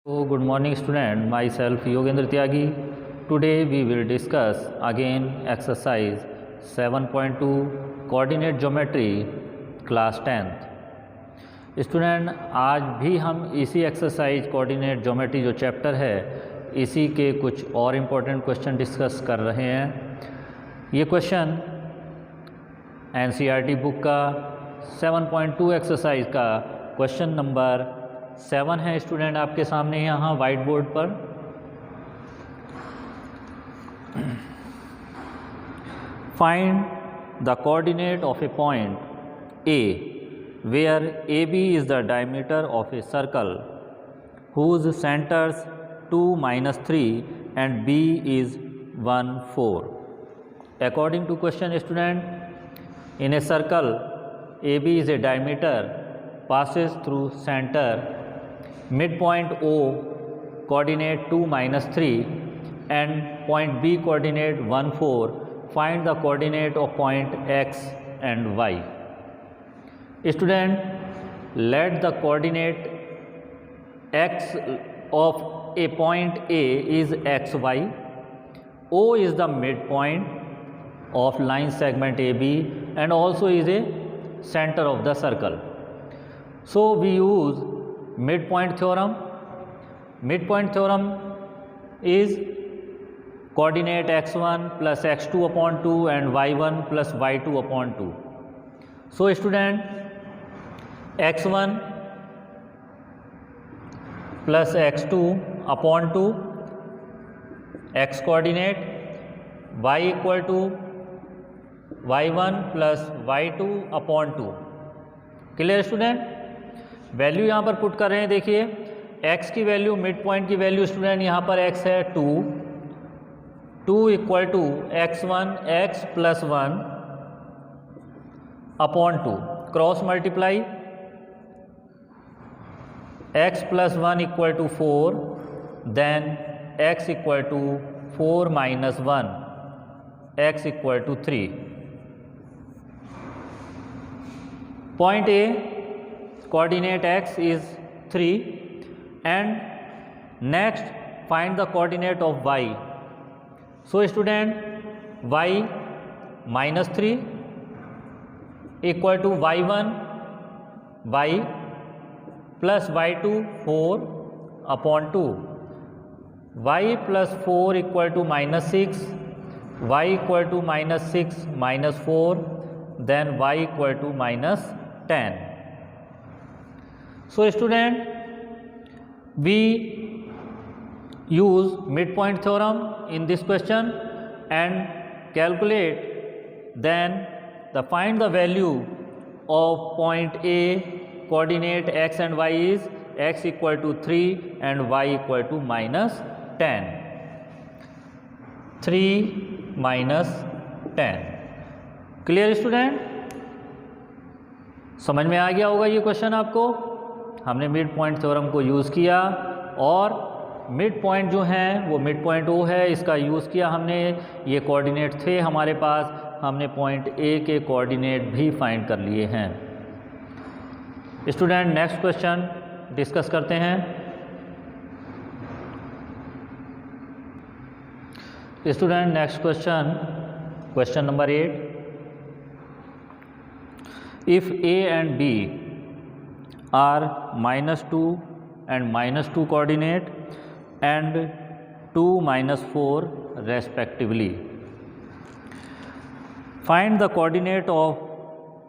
So, good morning student, myself Yogendra Tyagi. Today we will discuss again exercise 7.2 coordinate geometry class 10th. Student आज भी हम इसी exercise coordinate geometry जो chapter है इसी के कुछ और इम्पोर्टेंट क्वेश्चन डिस्कस कर रहे हैं। ये क्वेश्चन एनसीईआरटी बुक का 7.2 एक्सरसाइज का क्वेश्चन नंबर 7 है स्टूडेंट, आपके सामने यहाँ वाइट बोर्ड पर। Find the coordinate of A point A where AB is the diameter of a circle whose centers 2, -3 and B is 1, 4. According to question student, in a circle AB is a diameter, passes through center, midpoint O coordinate 2, -3 and point B coordinate 1, 4. Find the coordinate of point X and Y. Student, let the coordinate x of a point A is xy. O is the midpoint of line segment AB and also is a center of the circle. So we use midpoint theorem. Midpoint theorem is coordinate x1 plus x2 upon 2 and y1 plus y2 upon 2. So student, x1 plus x2 upon 2, x coordinate, y equal to y1 plus y2 upon 2. Clear student? Value यहाँ पर put कर रहे हैं। देखिए x की value, mid point की value student यहाँ पर x है 2 equal to x1 x plus 1 upon 2, cross multiply x plus 1 equal to 4, then x equal to 4 minus 1, x equal to 3. Point A, coordinate x is 3 and next find the coordinate of y. So student, y minus 3 equal to y1 y plus y2 4 upon 2, y plus 4 equal to minus 6, y equal to minus 6 minus 4, then y equal to minus 10. So student, we use midpoint theorem in this question and calculate, then find the value of point A. Coordinate x and y is x equal to 3 and y equal to minus 10. 3 minus 10. Clear student? समझ में आ गया होगा ये question आपको। हमने mid point theorem को use किया और मिड पॉइंट जो है वो मिड पॉइंट ओ है, इसका यूज़ किया हमने। ये कोऑर्डिनेट थे हमारे पास, हमने पॉइंट ए के कोऑर्डिनेट भी फाइंड कर लिए हैं। स्टूडेंट, नेक्स्ट क्वेश्चन डिस्कस करते हैं। Student, next question number 8। If A and B are -2 and -2 coordinate and 2, -4 respectively, find the coordinate of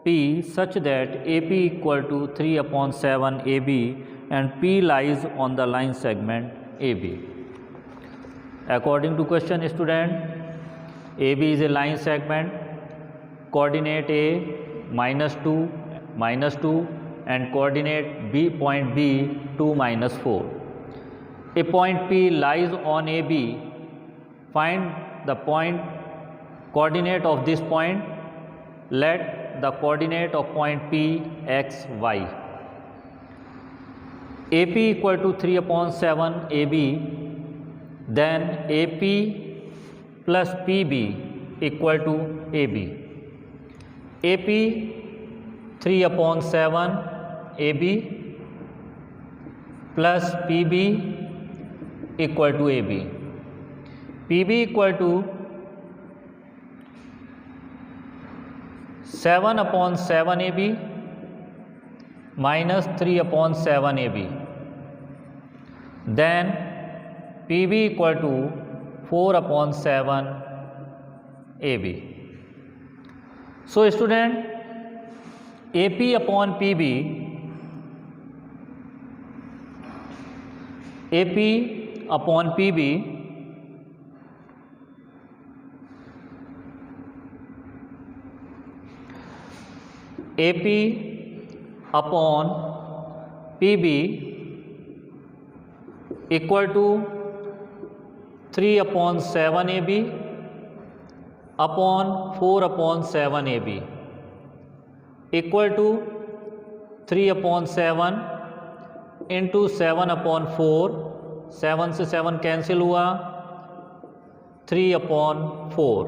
P such that AP equal to 3 upon 7 AB and P lies on the line segment AB. According to question student, AB is a line segment, coordinate A -2 and coordinate B, point B 2, -4. A point P lies on AB. Find the coordinate of this point. Let the coordinate of point P x y. AP equal to 3 upon 7 AB, then AP plus PB equal to AB. AP 3 upon 7 AB plus PB equal to AB. PB equal to 7/7 AB minus 3/7 AB. Then PB equal to 4/7 AB. So student, AP upon PB, AP upon PB AP upon PB equal to 3/7 AB upon 4/7 AB equal to 3/7 into 7/4, 7 से 7 cancel हुआ, 3/4.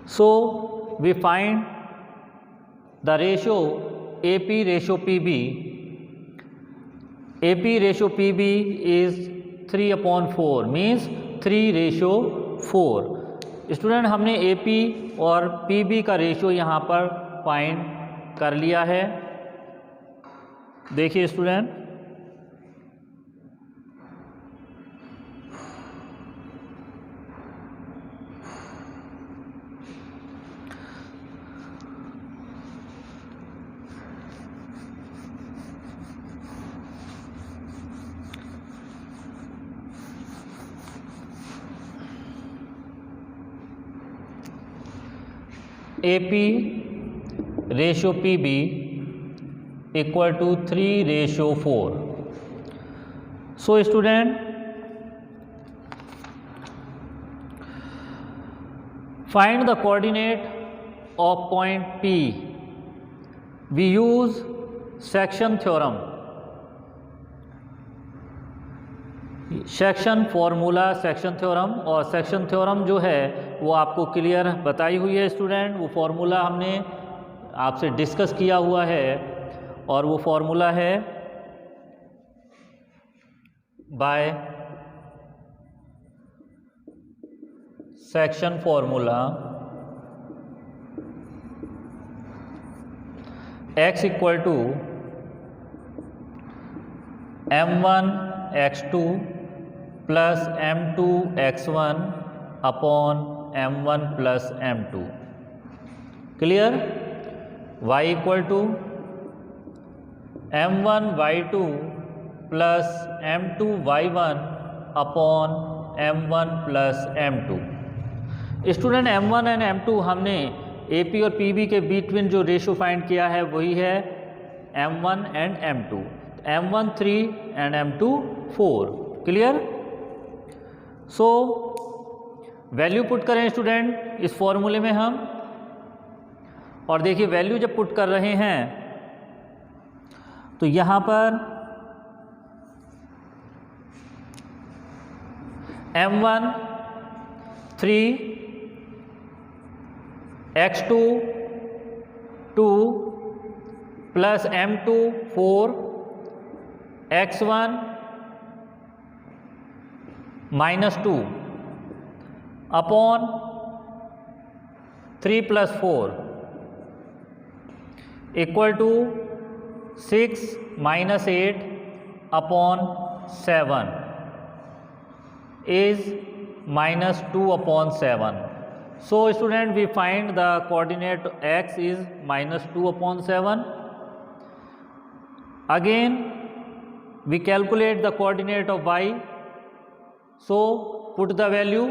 So we find the ratio AP ratio PB. AP ratio PB is 3/4 means 3/4. Student, हमने AP और PB का ratio यहाँ पर find कर लिया है. देखिए student, AP ratio PB equal to 3/4. So student, find the coordinate of point P. We use section theorem. Section formula, section theorem, और सेक्शन थ्योरम जो है वो आपको क्लियर बताई हुई है स्टूडेंट. वो फॉर्मूला हमने आपसे डिस्कस किया हुआ है और वो फॉर्मूला है by section formula x equal to m1 x2 plus m2 x1 upon m1 plus m2. Clear? y equal to m1 y2 plus m2 y1 upon m1 plus m2. Student, m1 and m2 हमने AP और PB के between जो ratio find किया है वही है m1 and m2. m1 3 and m2 4. Clear? So value put करें student इस फॉर्मूले में हम, और देखिए वैल्यू जब पुट कर रहे हैं तो यहाँ पर m1 3, x2 2 plus m2 4, x1 -2 upon 3 + 4 equal to 6 - 8 upon 7 is -2/7. So student, we find the coordinate x is -2/7. Again we calculate the coordinate of y. So put the value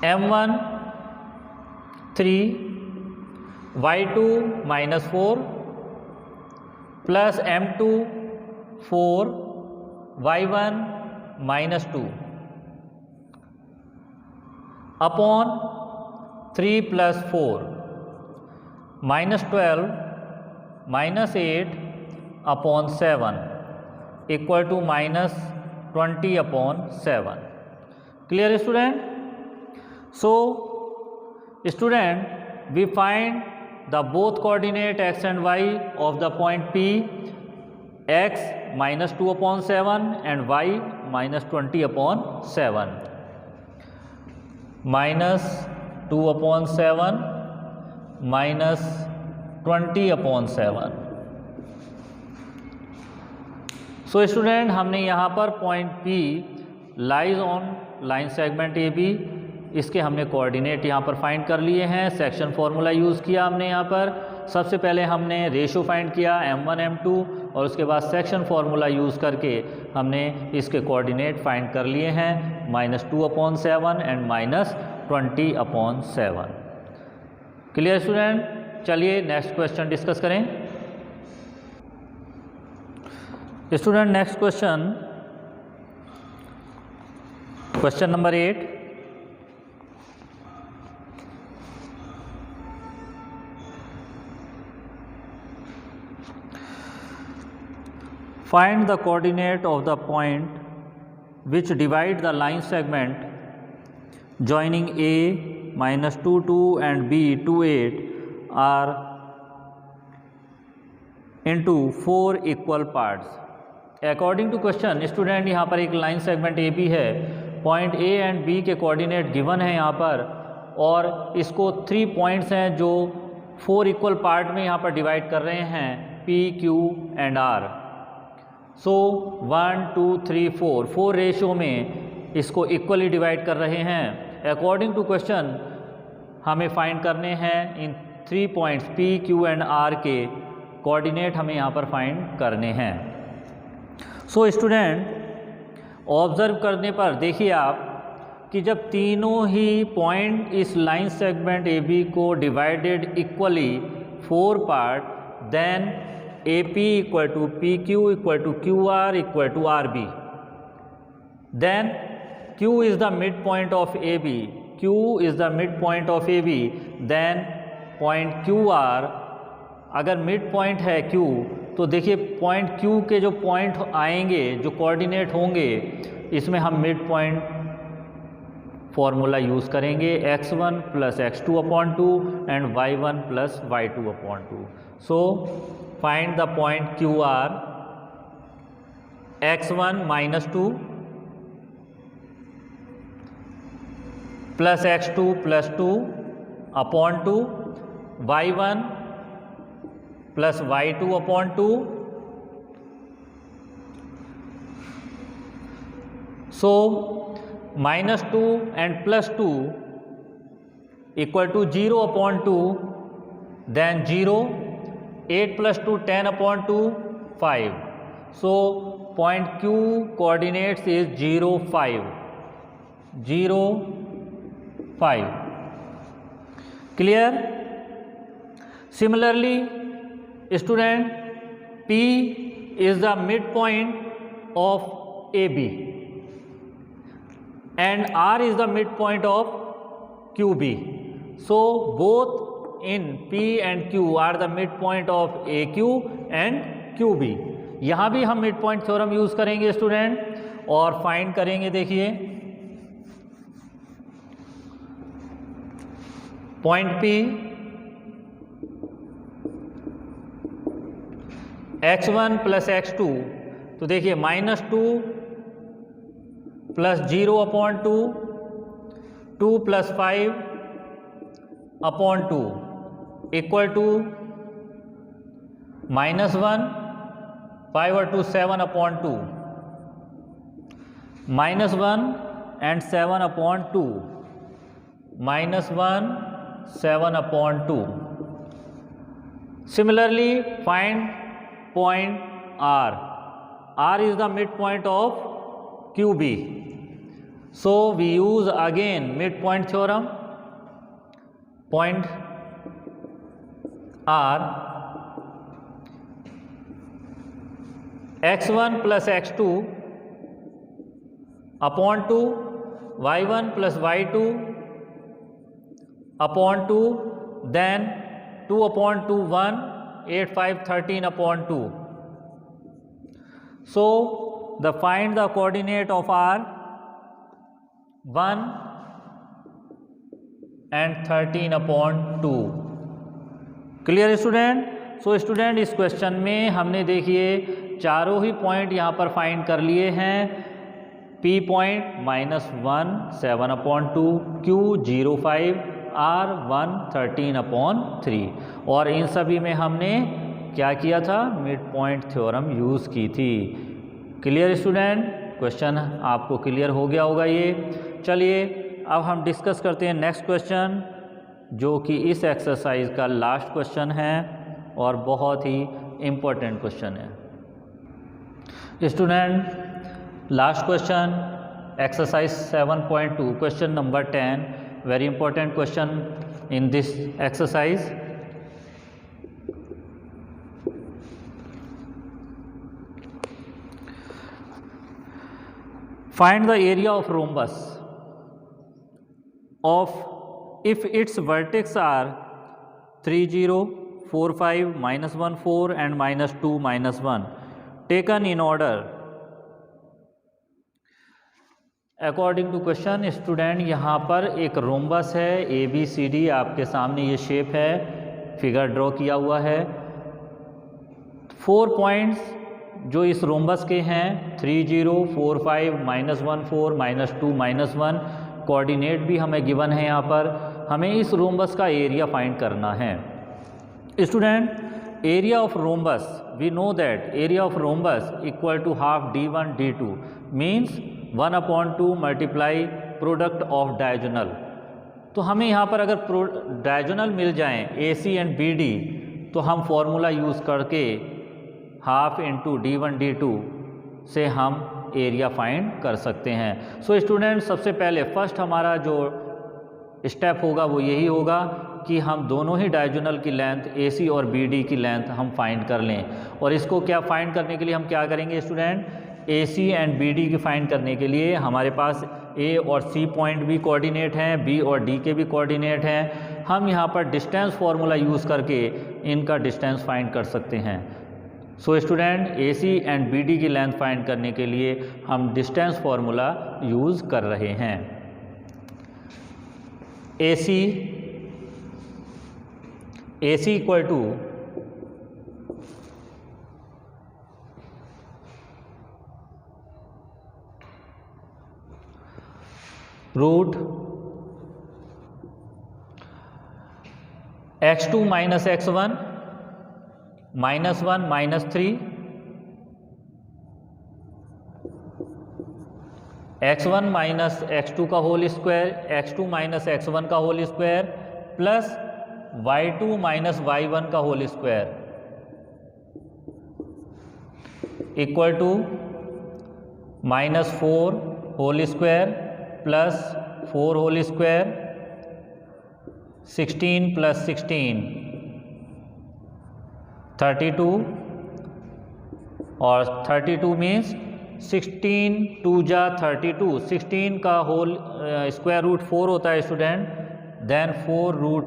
m1 3, y2 -4 plus m2 4, y1 -2 upon 3 + 4 -12 -8 upon 7 equal to -20/7. Clear student? So student, we find the both coordinate x and y of the point P, x minus 2 upon 7 and y minus 20 upon 7. Minus 2 upon 7 minus 20 upon 7. So student हमने यहाँ पर point P lies on line segment AB, इसके हमने coordinate यहाँ पर find कर लिए हैं। सेक्शन फॉर्मूला यूज़ किया हमने यहाँ पर। सबसे पहले हमने रेशो फाइंड किया m1 m2 और उसके बाद सेक्शन फार्मूला यूज़ करके हमने इसके कोऑर्डिनेट फाइंड कर लिए हैं, -2/7 एंड -20/7। Clear student? चलिए नेक्स्ट क्वेश्चन डिस्कस करें। Student next question number 8। Find the coordinate of the point which divide the line segment joining A -2 2 and B 2 8 are into 4 equal parts. According to question, student यहाँ पर एक line segment AB है, point A and B के coordinate given है यहाँ पर, और इसको 3 पॉइंट्स हैं जो 4 इक्वल पार्ट में यहाँ पर डिवाइड कर रहे हैं, P, Q and R। So 1 2 3 4 ratio में इसको इक्वली डिवाइड कर रहे हैं। अकॉर्डिंग टू क्वेश्चन हमें फाइंड करने हैं इन 3 points P, Q and R के कोऑर्डिनेट हमें यहाँ पर फाइंड करने हैं। सो स्टूडेंट ऑब्जर्व करने पर देखिए आप कि जब तीनों ही पॉइंट इस लाइन सेगमेंट AB को divided equally 4 part, then AP equal to PQ equal to QR equal to RB. Then Q is the midpoint of AB. Q is the midpoint of AB. Then point QR, अगर midpoint है Q, तो देखिए point Q के जो point आएंगे, जो coordinate होंगे, इसमें हम midpoint फॉर्मूला यूज़ करेंगे, x1 + x2/2 and y1 + y2/2. So find the point QR, x1 -2 plus x2 + 2/2, y1 plus y2/2. So -2 and +2 equal to 0/2, then 0, 8 + 2 10/2, 5. So point Q coordinates is 0 5, 0 5. Clear? Similarly student, P is the midpoint of AB and R is the midpoint of QB. So both in P and Q are the midpoint of AQ and QB. यहाँ भी हम mid point theorem use करेंगे student और find करेंगे। देखिए point P x1 + x2, तो देखिए -2 + 0/2, 2 + 5/2 equal to -1, 5/2 7/2, -1 and 7/2, -1 7/2. Similarly find point R. R is the midpoint of QB. So we use again midpoint theorem. Point R, x1 + x2/2, y1 + y2/2, then 2/2 1, 8 5 13/2. So the find the coordinate of R, 1 and 13/2. Clear student? So student इस question में हमने देखिए चारों ही point यहाँ पर find कर लिए हैं। P पॉइंट -1 7/2, Q 0.5, R 1 13/3 और इन सभी में हमने क्या किया था? मिड पॉइंट थ्योरम यूज़ की थी। Clear student? क्वेश्चन आपको क्लियर हो गया होगा ये। चलिए अब हम डिस्कस करते हैं नेक्स्ट क्वेश्चन, जो कि इस एक्सरसाइज का लास्ट क्वेश्चन है और बहुत ही इम्पोर्टेंट क्वेश्चन है। Student last question exercise 7.2 question number 10, very important question in this exercise. Find the area of rhombus of if its vertex are 3 0 4 5 -1 4 and -2 -1 taken in order according to question. Student यहाँ पर एक rhombus है ABCD, आपके सामने ये shape है, figure draw किया हुआ है। 4 पॉइंट्स जो इस रोम्बस के हैं 3 0 4 5 -1 4 -2 -1 कोऑर्डिनेट भी हमें गिवन है। यहाँ पर हमें इस रोम्बस का एरिया फाइंड करना है। Student area of rhombus, we know that area of rhombus equal to half D1 D2 means 1/2 multiply product of diagonal. तो हमें यहाँ पर अगर डायगोनल मिल जाएं AC एंड BD तो हम फॉर्मूला यूज़ करके हाफ इंटू D1 D2 से हम एरिया फाइंड कर सकते हैं। सो स्टूडेंट सबसे पहले फर्स्ट हमारा जो स्टेप होगा वो यही होगा कि हम दोनों ही डायगोनल की लेंथ AC और BD की लेंथ हम फाइंड कर लें। और इसको क्या फाइंड करने के लिए हम क्या करेंगे स्टूडेंट? AC एंड BD की फाइंड करने के लिए हमारे पास A और C पॉइंट भी कोऑर्डिनेट हैं, B और D के भी कोऑर्डिनेट हैं। हम यहाँ पर डिस्टेंस फार्मूला यूज़ करके इनका डिस्टेंस फाइंड कर सकते हैं। So student AC and BD की लेंथ फाइंड करने के लिए हम डिस्टेंस फार्मूला यूज़ कर रहे हैं। AC equal to root x2 minus x1 -1 -3 x1 minus x2 का whole square, x2 minus x1 का whole square plus y2 minus y1 का whole square equal to -4 whole square plus 4 whole square 16 plus 16 32 और 32 means 16 2 जा 32, 16 का whole square root 4 होता है student, then 4 root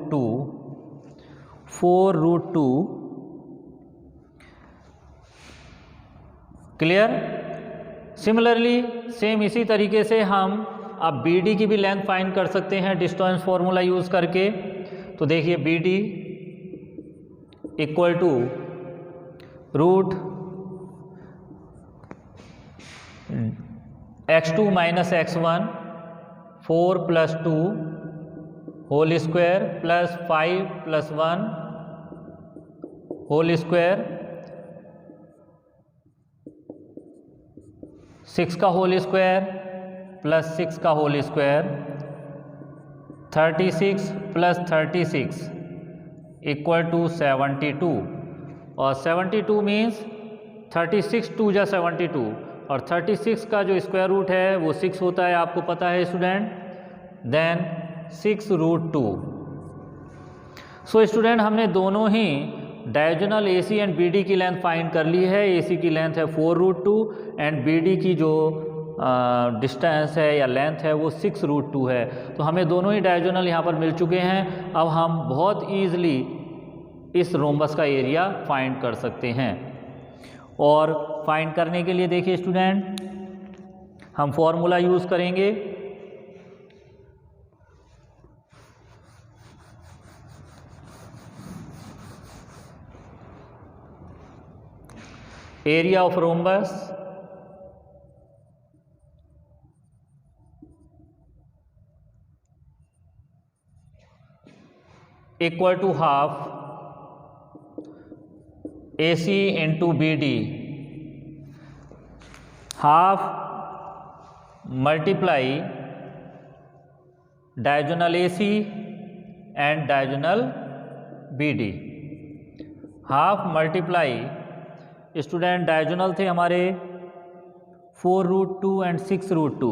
2 clear. Similarly same इसी तरीके से हम अब BD की भी लेंथ फाइंड कर सकते हैं डिस्टेंस फार्मूला यूज़ करके। तो देखिए BD equal to root x2 minus x1 4 plus 2 whole square plus 5 plus 1 whole square 6 का होल स्क्वायर प्लस 6 का whole square 36 plus 36 equal to 72 और 72 मीन्स 36 2 जा 72 और 36 का जो स्क्वायर रूट है वो 6 होता है, आपको पता है student, then 6 root 2। So student हमने दोनों ही डायगोनल AC एंड BD की लेंथ फाइंड कर ली है। AC की लेंथ है 4 रूट 2 एंड BD की जो डिस्टेंस है या लेंथ है वो 6 रूट 2 है। तो हमें दोनों ही डायगोनल यहाँ पर मिल चुके हैं। अब हम बहुत ईजिली इस रोम्बस का एरिया फाइंड कर सकते हैं। और फाइंड करने के लिए देखिए स्टूडेंट हम फॉर्मूला यूज़ करेंगे area of rhombus equal to half AC into BD, half multiply diagonal AC and diagonal BD, half multiply student diagonal थे हमारे 4√2 एंड 6√2,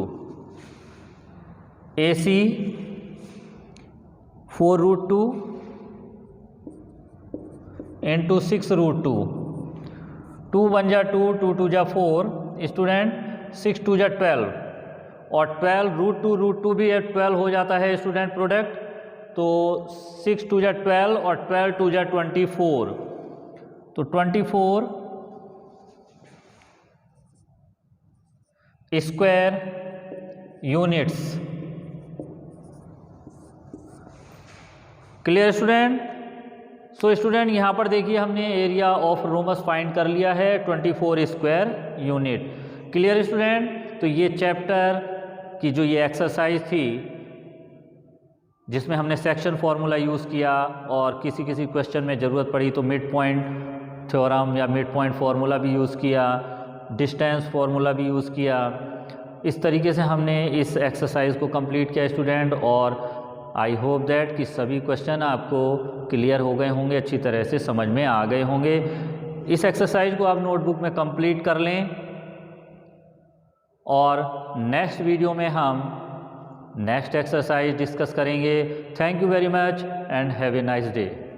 AC 4√2 इंटू 6√2, 2 1 जा 2, 2 2 जा 4, स्टूडेंट 6 2 जा 12 और 12√2 भी 12 हो जाता है स्टूडेंट प्रोडक्ट, तो 6 2 जा 12 और 12 2 जा 24, तो 24 square units. Clear student? So student यहाँ पर देखिए हमने एरिया ऑफ रोमस फाइंड कर लिया है 24 स्क्वायर यूनिट। Clear student? तो ये चैप्टर की जो ये एक्सरसाइज थी जिसमें हमने सेक्शन फार्मूला यूज़ किया और किसी किसी क्वेश्चन में ज़रूरत पड़ी तो मिड पॉइंट थ्योरम या मिड पॉइंट फार्मूला भी यूज़ किया, डिस्टेंस फार्मूला भी यूज़ किया। इस तरीके से हमने इस एक्सरसाइज को कंप्लीट किया स्टूडेंट, और आई होप दैट कि सभी क्वेश्चन आपको क्लियर हो गए होंगे, अच्छी तरह से समझ में आ गए होंगे। इस एक्सरसाइज को आप नोटबुक में कंप्लीट कर लें और नेक्स्ट वीडियो में हम नेक्स्ट एक्सरसाइज डिस्कस करेंगे। Thank you very much and have a nice day.